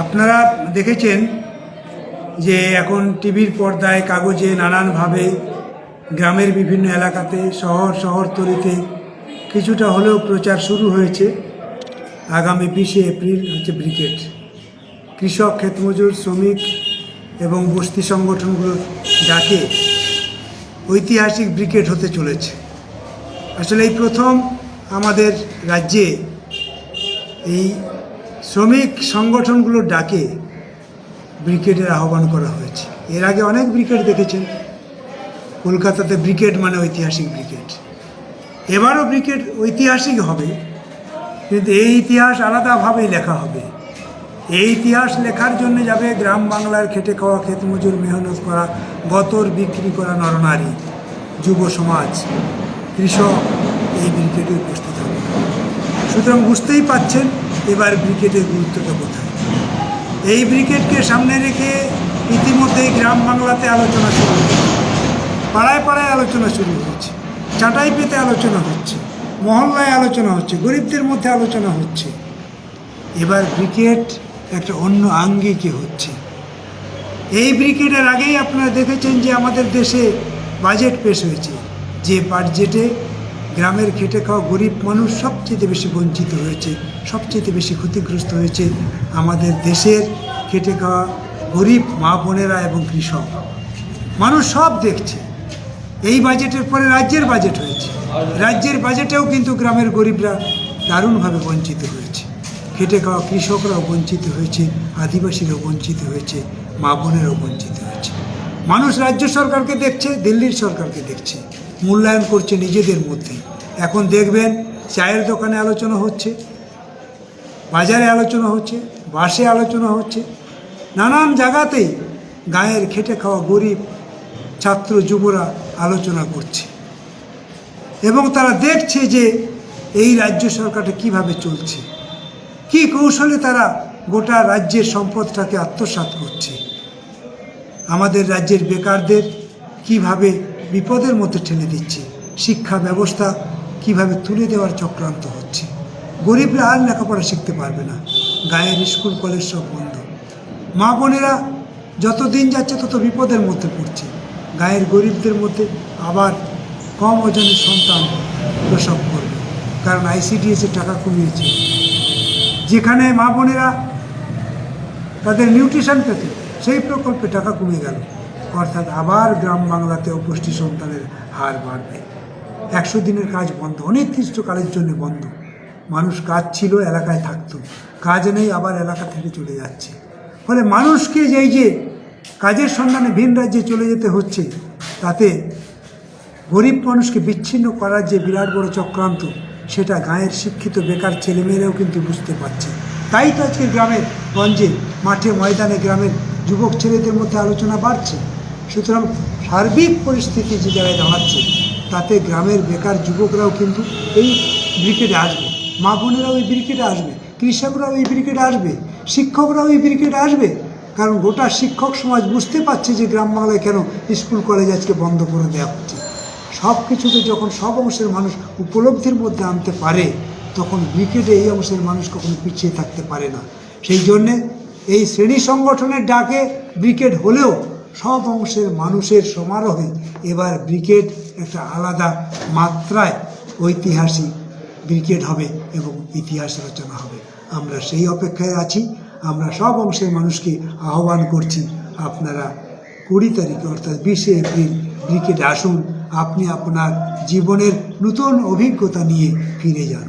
আপনারা দেখেছেন যে এখন টিভির পর্দায় কাগজে নানানভাবে গ্রামের বিভিন্ন এলাকাতে শহরতলিতে কিছুটা হলেও প্রচার শুরু হয়েছে। আগামী 20শে এপ্রিল হচ্ছে ব্রিগেড, কৃষক, ক্ষেতমজুর, শ্রমিক এবং বস্তি সংগঠনগুলোর ডাকে ঐতিহাসিক ব্রিগেড হতে চলেছে। আসলে এই প্রথম আমাদের রাজ্যে এই শ্রমিক সংগঠনগুলোর ডাকে ব্রিগেডের আহ্বান করা হয়েছে। এর আগে অনেক ব্রিগেড দেখেছেন, কলকাতাতে ব্রিগেড মানে ঐতিহাসিক ব্রিগেড। এবারও ব্রিগেড ঐতিহাসিক হবে, কিন্তু এই ইতিহাস আলাদাভাবেই লেখা হবে। এই ইতিহাস লেখার জন্য যাবে গ্রাম বাংলার খেটে খাওয়া, ক্ষেতমজুর, মেহনত করা, গতর বিক্রি করা নরনারী, যুব সমাজ, কৃষক এই ব্রিগেডে উপস্থিত হবে। সুতরাং বুঝতেই পাচ্ছেন এবার ব্রিগেডের গুরুত্বটা কোথায়। এই ব্রিগেডকে সামনে রেখে ইতিমধ্যেই গ্রাম বাংলাতে আলোচনা শুরু হয়েছে, পাড়ায় পাড়ায় আলোচনা শুরু হয়েছে, চাটাই পেতে আলোচনা হচ্ছে, মহল্লায় আলোচনা হচ্ছে, গরিবদের মধ্যে আলোচনা হচ্ছে। এবার ব্রিগেড একটা অন্য আঙ্গিকে হচ্ছে। এই ব্রিগেডের আগেই আপনারা দেখেছেন যে আমাদের দেশে বাজেট পেশ হয়েছে, যে বাজেটে গ্রামের খেটে খাওয়া গরিব মানুষ সবচেয়ে বেশি বঞ্চিত হয়েছে, সবচেয়ে বেশি ক্ষতিগ্রস্ত হয়েছে আমাদের দেশের খেটে খাওয়া গরিব মা বোনেরা এবং কৃষক। মানুষ সব দেখছে। এই বাজেটের পরে রাজ্যের বাজেট হয়েছে, রাজ্যের বাজেটেও কিন্তু গ্রামের গরিবরা দারুণভাবে বঞ্চিত হয়েছে। খেটে খাওয়া কৃষকরাও বঞ্চিত হয়েছে, আদিবাসীরাও বঞ্চিত হয়েছে, মা বোনেরাও বঞ্চিত হয়েছে। মানুষ রাজ্য সরকারকে দেখছে, দিল্লির সরকারকে দেখছে, মূল্যায়ন করছে নিজেদের মধ্যে। এখন দেখবেন চায়ের দোকানে আলোচনা হচ্ছে, বাজারে আলোচনা হচ্ছে, বাসে আলোচনা হচ্ছে, নানান জায়গাতেই গাঁয়ের খেটে খাওয়া গরিব ছাত্র যুবরা আলোচনা করছে এবং তারা দেখছে যে এই রাজ্য সরকারটা কিভাবে চলছে, কি কৌশলে তারা গোটা রাজ্যের সম্পদটাকে আত্মসাৎ করছে, আমাদের রাজ্যের বেকারদের কিভাবে বিপদের মধ্যে ঠেলে দিচ্ছে, শিক্ষা ব্যবস্থা কিভাবে তুলে দেওয়ার চক্রান্ত হচ্ছে। গরিবরা আর লেখাপড়া শিখতে পারবে না, গায়ের স্কুল কলেজ সব বন্ধ, মা বোনেরা যত দিন যাচ্ছে তত বিপদের মধ্যে পড়ছে। গায়ের গরিবদের মধ্যে আবার কম ওজনের সন্তান প্রসব করবে, কারণ ICDS টাকা কমিয়েছে। যেখানে মা বোনেরা তাদের নিউট্রিশন পেত, সেই প্রকল্পে টাকা কমে গেল, অর্থাৎ আবার গ্রাম বাংলাতে অপুষ্টি সন্তানের হার বাড়বে। 100 দিনের কাজ বন্ধ, অনির্দিষ্টকালের জন্য বন্ধ। মানুষ কাজ ছিল, এলাকায় থাকতো, কাজ নেই, আবার এলাকা থেকে চলে যাচ্ছে। ফলে মানুষকে এই যে কাজের সন্ধানে ভিন রাজ্যে চলে যেতে হচ্ছে, তাতে গরিব মানুষকে বিচ্ছিন্ন করার যে বিরাট বড় চক্রান্ত, সেটা গাঁয়ের শিক্ষিত বেকার ছেলেমেয়েরাও কিন্তু বুঝতে পারছে। তাই তো আজকে গ্রামের গঞ্জে, মাঠে ময়দানে গ্রামের যুবক ছেলেদের মধ্যে আলোচনা বাড়ছে। সুতরাং সার্বিক পরিস্থিতি যে জায়গায় দাঁড়াচ্ছে, তাতে গ্রামের বেকার যুবকরাও কিন্তু এই ব্রিগেডে আসবে, মা বোনেরাও এই ব্রিগেডে আসবে, কৃষকরাও এই ব্রিগেডে আসবে, শিক্ষকরাও এই ব্রিগেডে আসবে। কারণ গোটা শিক্ষক সমাজ বুঝতে পারছে যে গ্রাম বাংলায় কেন স্কুল কলেজ আজকে বন্ধ করে দেওয়া হচ্ছে। সব কিছুকে যখন সব অংশের মানুষ উপলব্ধির মধ্যে আনতে পারে, তখন ব্রিগেডে এই অংশের মানুষ কখনো পিছিয়ে থাকতে পারে না। সেই জন্যে এই শ্রেণী সংগঠনের ডাকে ব্রিগেড হলেও সব অংশের মানুষের সমারোহে এবার ব্রিগেড একটা আলাদা মাত্রায় ঐতিহাসিক ব্রিগেড হবে এবং ইতিহাস রচনা হবে। আমরা সেই অপেক্ষায় আছি। আমরা সব অংশের মানুষকে আহ্বান করছি, আপনারা 20 তারিখে অর্থাৎ 20শে এপ্রিল ব্রিগেডে আসুন। আপনি আপনার জীবনের নতুন অভিজ্ঞতা নিয়ে ফিরে যান।